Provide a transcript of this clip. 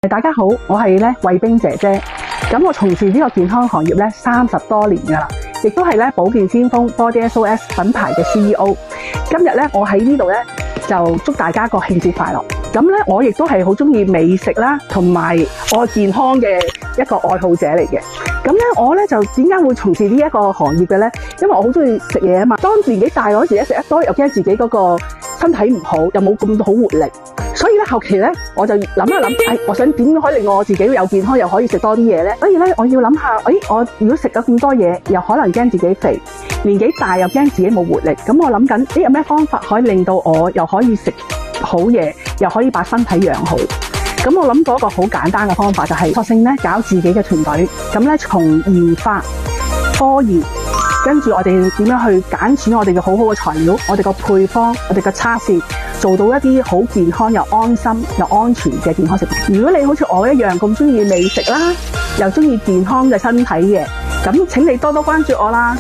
大家好，我係慧冰姐姐。咁我從事呢個健康行業30多年㗎啦，亦都係保健先鋒 Body SOS 品牌嘅 CEO。今日我喺呢度就祝大家國慶節快樂。咁我亦都係好中意美食啦，同埋愛健康嘅一個愛好者嚟嘅。咁我就點解會從事呢一個行業嘅呢？因為我好中意食嘢啊嘛。當年紀大嗰時食得多，又驚自己嗰個身體唔好，又冇咁好活力。所以後期我就諗一諗，我想點可以令我自己有健康，又可以食多啲嘢呢？所以我要諗下，我如果食咗咁多嘢，又可能驚自己肥，年紀大又驚自己冇活力。咁我諗緊，有咩方法可以令到我又可以食好嘢，又可以把身體養好？咁我諗到一個好簡單嘅方法，就係索性搞自己嘅團隊。咁從研發、科研，跟住我哋點樣去揀選我哋嘅好嘅材料，我哋個配方，我哋嘅測試，做到一啲好健康又安心又安全嘅健康食品。如果你好似我一樣咁中意美食啦，又中意健康嘅身體嘅，咁請你多多關注我啦。